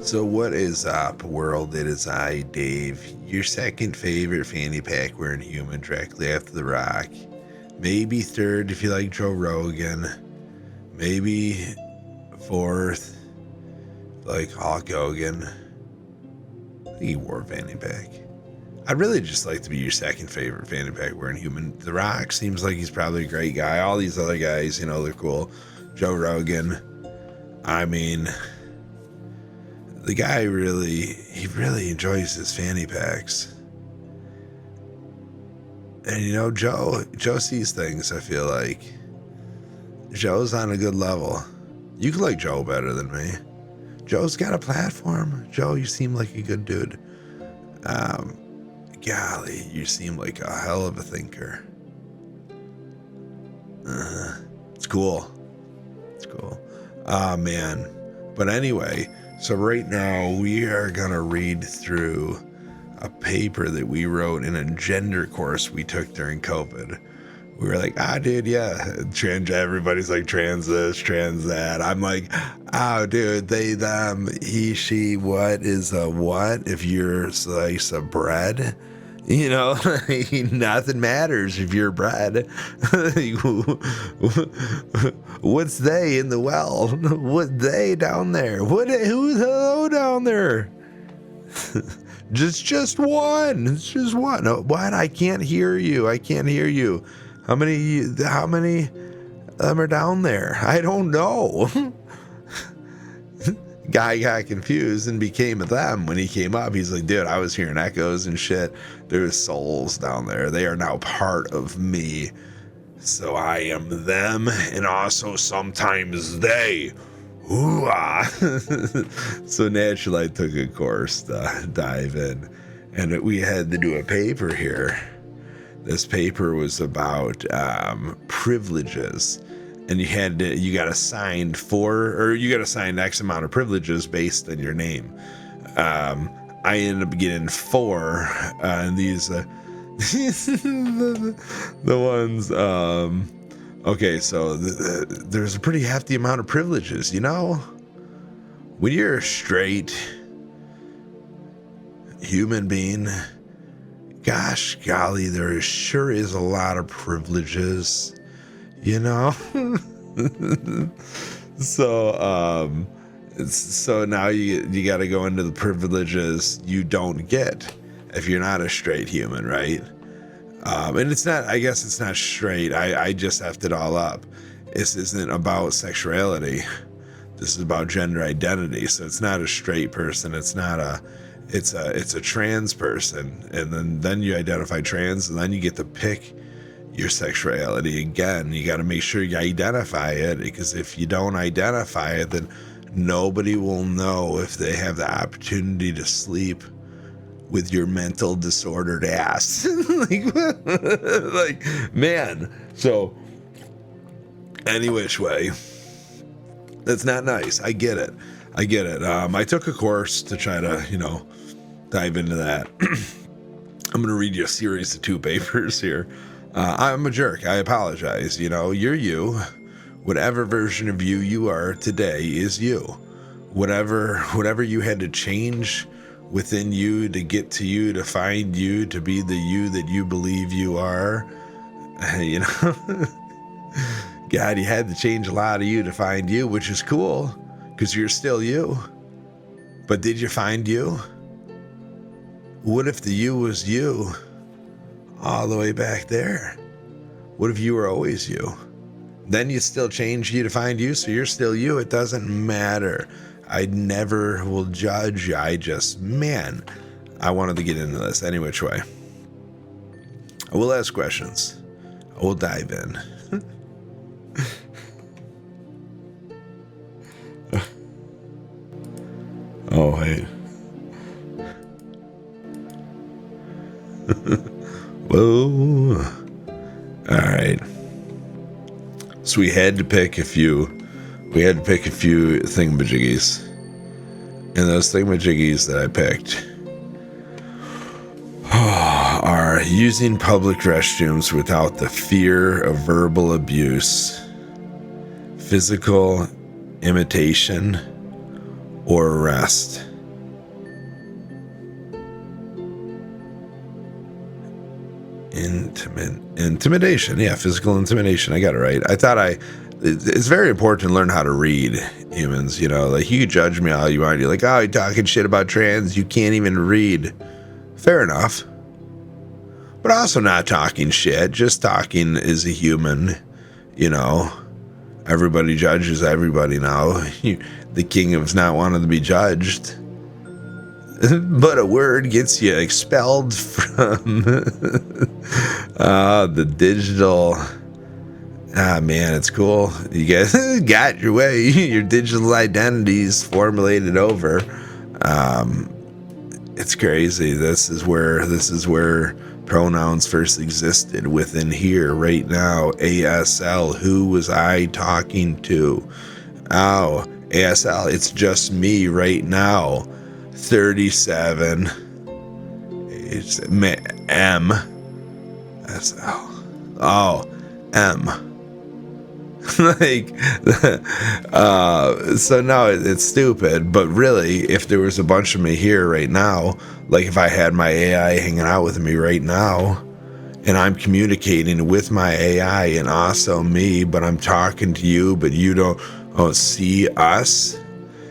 So what is up, world? It is I, Dave, your second favorite fanny pack wearing human, directly after The Rock. Maybe third if you like Joe Rogan. Maybe fourth like Hulk Hogan. I think he wore a fanny pack. I'd really just like to be your second favorite fanny pack wearing human. The Rock seems like he's probably a great guy. All these other guys, they're cool. Joe Rogan. I mean, the guy really enjoys his fanny packs. And Joe sees things, I feel like. Joe's on a good level. You can like Joe better than me. Joe's got a platform. Joe, you seem like a good dude. Golly, you seem like a hell of a thinker. It's cool. It's cool. Man. But anyway, so right now we are going to read through a paper that we wrote in a gender course we took during COVID. We were like, dude, yeah, trans, everybody's like trans this, trans that. I'm like, dude, they, them, he, she, what is a what if you're a slice of bread? Nothing matters if you're bread. What's they in the well? What they down there? Who's hello down there? just one. It's just one. Oh, what? I can't hear you. How many of them are down there? I don't know. Guy got confused and became a them when he came up. He's like, dude, I was hearing echoes and shit. There's souls down there. They are now part of me. So I am them and also sometimes they. Ooh-ah. So naturally I took a course to dive in. And we had to do a paper here. This paper was about privileges, and you got assigned X amount of privileges based on your name. I ended up getting 4, and these the ones. Okay, so there's a pretty hefty amount of privileges. When you're a straight human being. Gosh, golly, there sure is a lot of privileges, So now you got to go into the privileges you don't get if you're not a straight human, right? And it's not, I guess it's not straight. I just effed it all up. This isn't about sexuality. This is about gender identity. So it's not a straight person. It's a trans person, and then you identify trans, and then you get to pick your sexuality again. You got to make sure you identify it, because if you don't identify it, then nobody will know if they have the opportunity to sleep with your mental disordered ass. like, man. So, any which way, that's not nice. I get it. I took a course to try to, dive into that. I'm going to read you a series of 2 papers here. I'm a jerk. I apologize. You're you. Whatever version of you are today is you. Whatever you had to change within you to get to you, to find you, to be the you that you believe you are. God, you had to change a lot of you to find you, which is cool, because you're still you. But did you find you? What if the you was you all the way back there? What if you were always you? Then you still change you to find you, so you're still you. It doesn't matter. I never will judge you. I wanted to get into this any which way. I will ask questions. I will dive in. Oh, hey. Whoa. All right. So we had to pick a few thingamajiggies. And those thingamajiggies that I picked are using public restrooms without the fear of verbal abuse, physical imitation, or rest. Intimidation. Yeah, physical intimidation. I got it right. It's very important to learn how to read humans, like you judge me all you want. You're like, oh, you're talking shit about trans. You can't even read. Fair enough. But also not talking shit, just talking as a human, Everybody judges everybody now. The king of not wanting to be judged. But a word gets you expelled from the digital. Man, it's cool. You guys got your way. Your digital identities formulated over. It's crazy. This is where pronouns first existed, within here right now. ASL, who was I talking to? Oh, ASL, it's just me right now. 37. It's M. SL. Oh, M. So no, it's stupid, but really, if there was a bunch of me here right now, like if I had my AI hanging out with me right now, and I'm communicating with my AI and also me, but I'm talking to you, but you don't see us.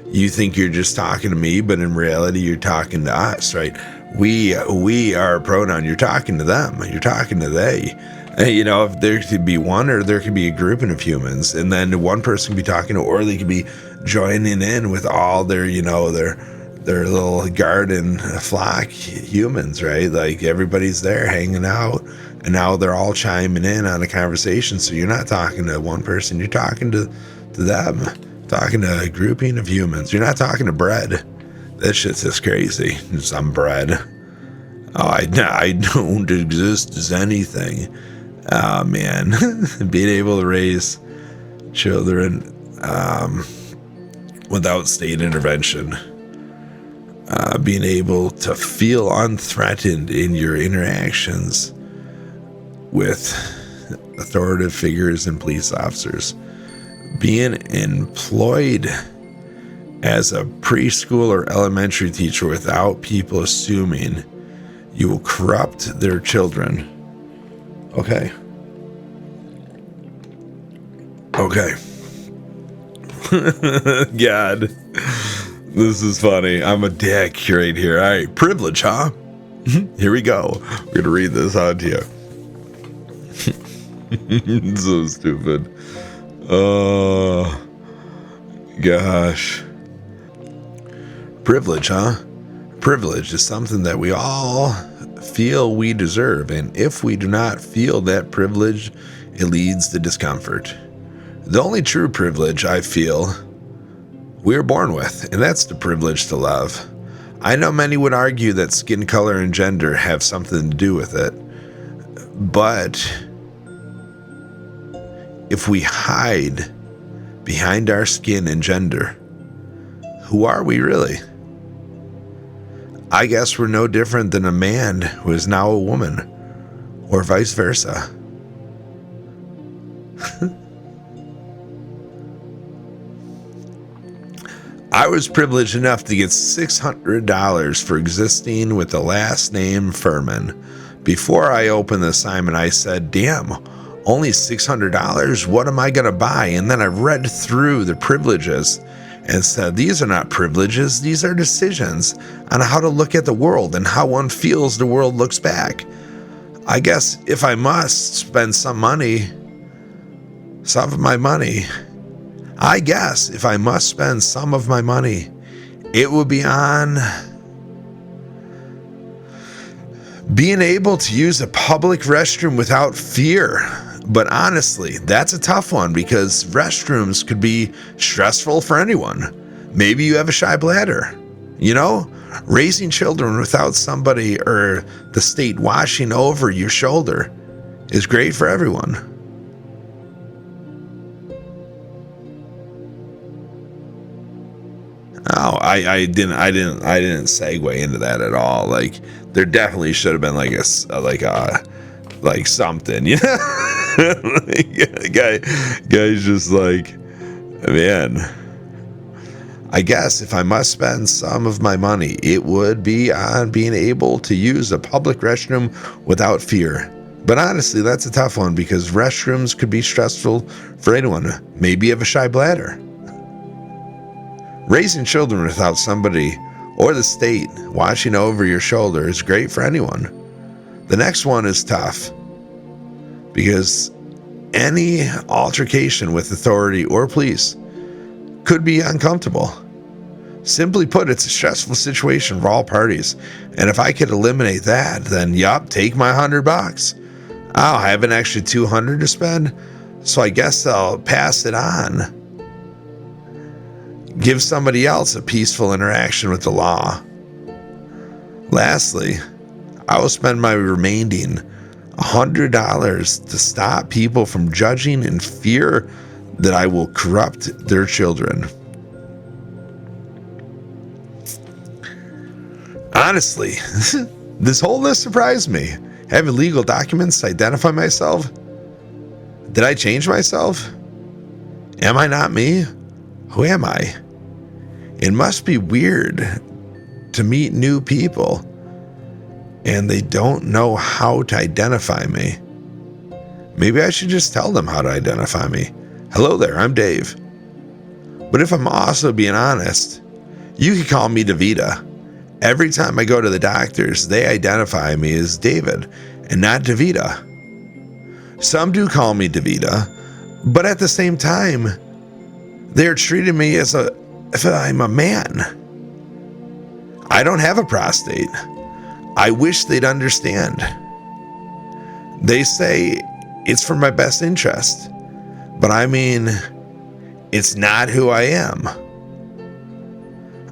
You think you're just talking to me, but in reality, you're talking to us, right? We are a pronoun. You're talking to them. You're talking to they. If there could be one, or there could be a grouping of humans, and then one person could be talking to, or they could be joining in with all their, their little garden flock humans, right? Like everybody's there hanging out, and now they're all chiming in on a conversation. So you're not talking to one person, you're talking to them, talking to a grouping of humans. You're not talking to bread. That shit's just crazy. Some bread. Oh, I don't exist as anything. Oh, man. Being able to raise children without state intervention. Being able to feel unthreatened in your interactions with authoritative figures and police officers. Being employed as a preschool or elementary teacher without people assuming you will corrupt their children. Okay. God, this is funny. I'm a dick right here. All right, privilege, huh? Here we go. We're gonna read this out to you. So stupid. Oh, gosh. Privilege, huh? Privilege is something that we all feel we deserve, and if we do not feel that privilege, it leads to discomfort. The only true privilege I feel we're born with, and that's the privilege to love. I know many would argue that skin color and gender have something to do with it, but if we hide behind our skin and gender, who are we really? I guess we're no different than a man who is now a woman, or vice versa. I was privileged enough to get $600 for existing with the last name Furman. Before I opened the assignment, I said, damn, only $600? What am I going to buy? And then I read through the privileges and said, these are not privileges, these are decisions on how to look at the world and how one feels the world looks back. I guess if I must spend some of my money, it would be on being able to use a public restroom without fear. But honestly, that's a tough one because restrooms could be stressful for anyone. Maybe you have a shy bladder. Raising children without somebody or the state washing over your shoulder is great for everyone. Oh, I didn't segue into that at all. Like, there definitely should have been like something, Guy's just like, man, I guess if I must spend some of my money, it would be on being able to use a public restroom without fear. But honestly, that's a tough one because restrooms could be stressful for anyone. Maybe you have a shy bladder. Raising children without somebody or the state watching over your shoulder is great for anyone. The next one is tough because any altercation with authority or police could be uncomfortable. Simply put, it's a stressful situation for all parties. And if I could eliminate that, then yup, take my $100. I'll have an extra $200 to spend, so I guess I'll pass it on. Give somebody else a peaceful interaction with the law. Lastly, I will spend my remaining $100 to stop people from judging in fear that I will corrupt their children. Honestly, this whole list surprised me. Having legal documents to identify myself? Did I change myself? Am I not me? Who am I? It must be weird to meet new people and they don't know how to identify me. Maybe I should just tell them how to identify me. Hello there, I'm Dave. But if I'm also being honest, you could call me Davida. Every time I go to the doctors, they identify me as David and not Davida. Some do call me Davida, but at the same time, they're treating me as if I'm a man. I don't have a prostate. I wish they'd understand. They say it's for my best interest, but I mean, it's not who I am.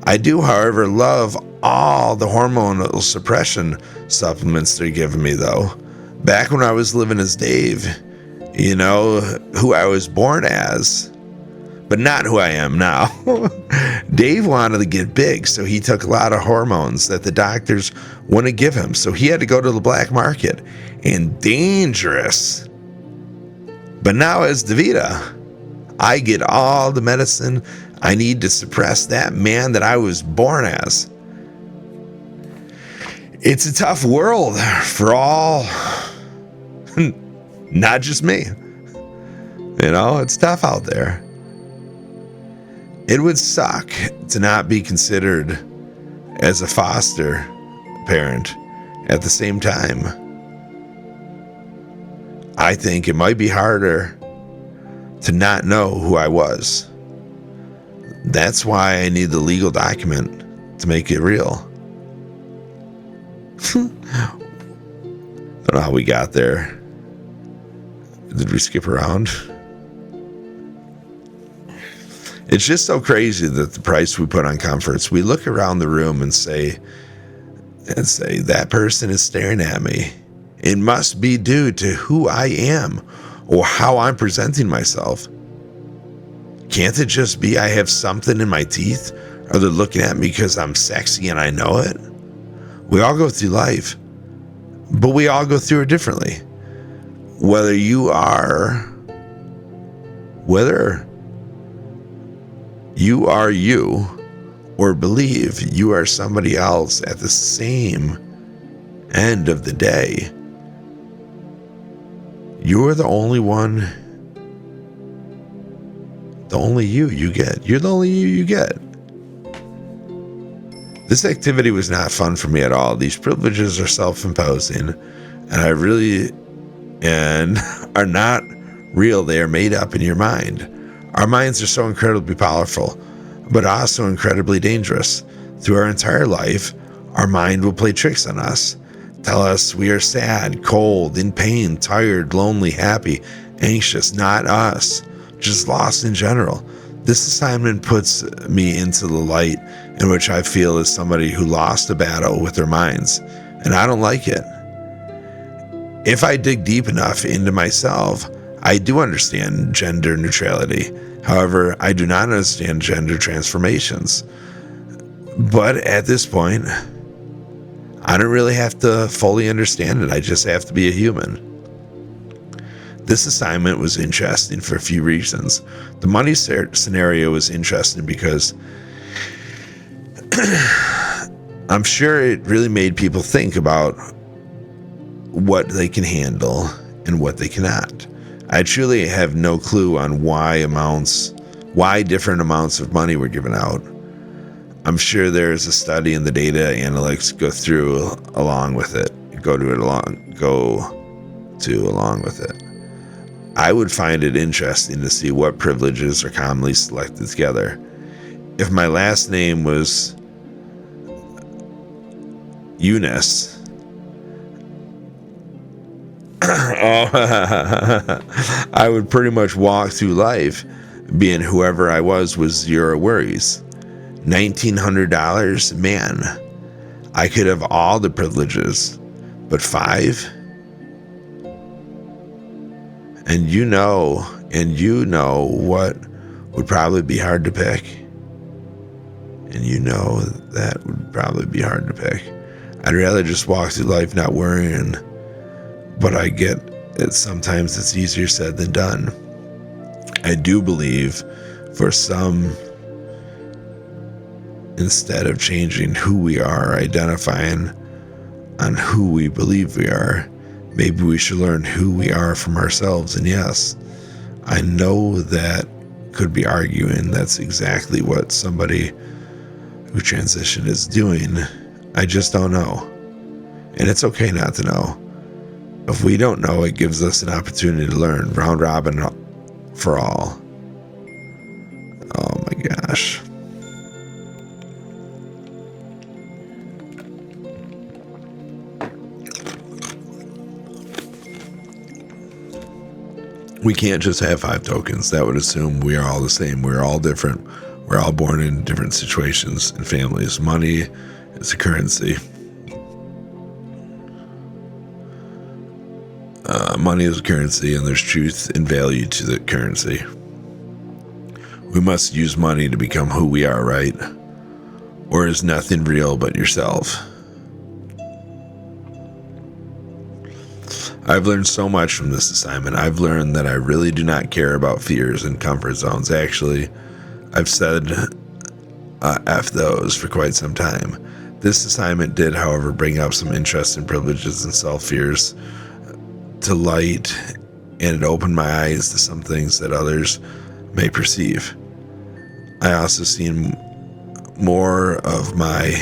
I do, however, love all the hormonal suppression supplements they're giving me, though. Back when I was living as Dave, you know, who I was born as, but not who I am now. Dave wanted to get big, so he took a lot of hormones that the doctors wouldn't give him. So he had to go to the black market, and dangerous. But now as Davida, I get all the medicine I need to suppress that man that I was born as. It's a tough world for all, not just me. You know, it's tough out there. It would suck to not be considered as a foster parent at the same time. I think it might be harder to not know who I was. That's why I need the legal document to make it real. Don't know how we got there. Did we skip around? It's just so crazy that the price we put on comforts, we look around the room and say, that person is staring at me. It must be due to who I am or how I'm presenting myself. Can't it just be I have something in my teeth? Or they're looking at me because I'm sexy and I know it? We all go through life, but we all go through it differently. Whether you are you or believe you are somebody else at the same end of the day, you're the only one, the only you get. You're the only you get. This activity was not fun for me at all. These privileges are self-imposing, and are not real. They are made up in your mind. Our minds are so incredibly powerful, but also incredibly dangerous. Through our entire life, our mind will play tricks on us, tell us we are sad, cold, in pain, tired, lonely, happy, anxious, not us, just lost in general. This assignment puts me into the light in which I feel as somebody who lost a battle with their minds, and I don't like it. If I dig deep enough into myself, I do understand gender neutrality. However, I do not understand gender transformations. But at this point, I don't really have to fully understand it. I just have to be a human. This assignment was interesting for a few reasons. The money scenario was interesting because I'm sure it really made people think about what they can handle and what they cannot. I truly have no clue on why different amounts of money were given out. I'm sure there's a study and the data analytics go along with it. I would find it interesting to see what privileges are commonly selected together. If my last name was Eunice, I would pretty much walk through life being whoever I was zero worries. $1,900, man, I could have all the privileges, but 5? And you know what would probably be hard to pick. And you know that would probably be hard to pick. I'd rather just walk through life not worrying, but I get it. Sometimes it's easier said than done. I do believe for some, instead of changing who we are, identifying on who we believe we are, maybe we should learn who we are from ourselves. And yes, I know that could be arguing that's exactly what somebody who transitioned is doing. I just don't know. And it's okay not to know. If we don't know, it gives us an opportunity to learn. Round robin for all. Oh my gosh. We can't just have 5 tokens. That would assume we are all the same. We're all different. We're all born in different situations and families. Money is a currency. Money is a currency, and there's truth and value to the currency. We must use money to become who we are, right? Or is nothing real but yourself? I've learned so much from this assignment. I've learned that I really do not care about fears and comfort zones. Actually, I've said F those for quite some time. This assignment did, however, bring up some interest in privileges and self-fears to light, and it opened my eyes to some things that others may perceive. I also seen more of my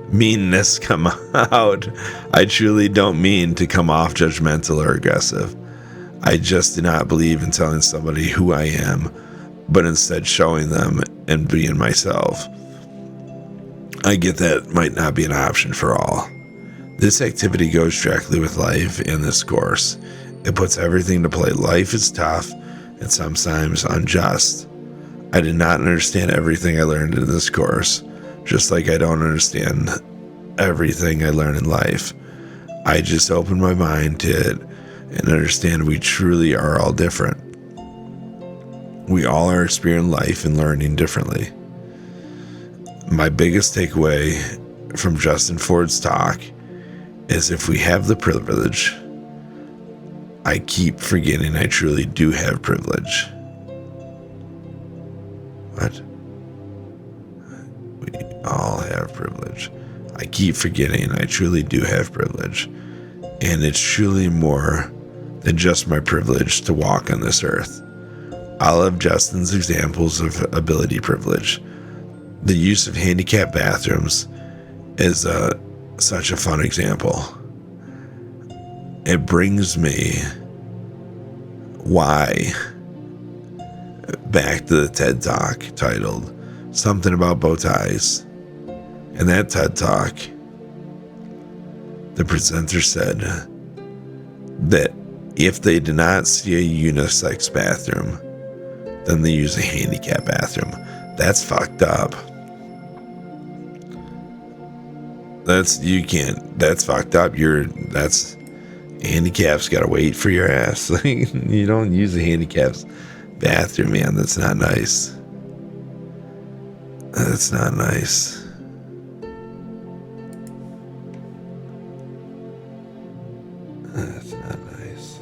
meanness come out. I truly don't mean to come off judgmental or aggressive. I just do not believe in telling somebody who I am, but instead showing them and being myself. I get that might not be an option for all. This activity goes directly with life and this course. It puts everything to play. Life is tough and sometimes unjust. I did not understand everything I learned in this course, just like I don't understand everything I learn in life. I just open my mind to it and understand we truly are all different. We all are experiencing life and learning differently. My biggest takeaway from Justin Ford's talk is if we have the privilege, I keep forgetting I truly do have privilege. What? We all have privilege. I keep forgetting I truly do have privilege. And it's truly more than just my privilege to walk on this earth. I love Justin's examples of ability privilege. The use of handicapped bathrooms is such a fun example. It brings me back to the TED Talk titled Something About Bow Ties. In that TED Talk, the presenter said that if they did not see a unisex bathroom, then they use a handicap bathroom. That's fucked up. That's fucked up. Handicap's gotta wait for your ass. You don't use a handicap's bathroom, man. That's not nice. That's not nice. That's not nice.